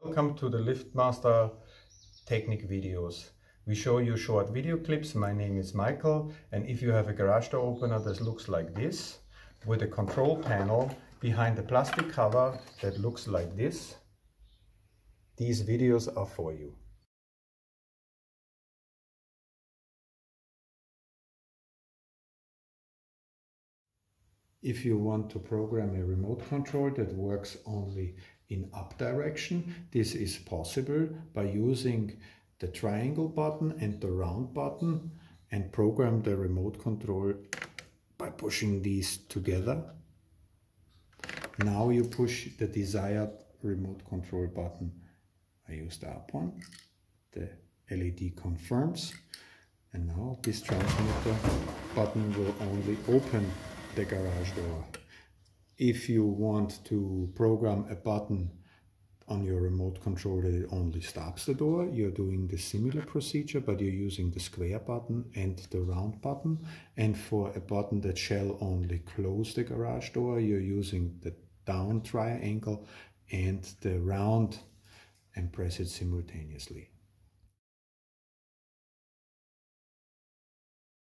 Welcome to the LiftMaster technique videos. We show you short video clips. My name is Michael, and if you have a garage door opener that looks like this, with a control panel behind the plastic cover that looks like this, these videos are for you. If you want to program a remote control that works only in up direction, this is possible by using the triangle button and the round button, and program the remote control by pushing these together. Now you push the desired remote control button. I use the up one. The LED confirms, and now this transmitter button will only open the garage door. If you want to program a button on your remote control that it only stops the door, you're doing the similar procedure, but you're using the square button and the round button. And for a button that shall only close the garage door, you're using the down triangle and the round, and press it simultaneously.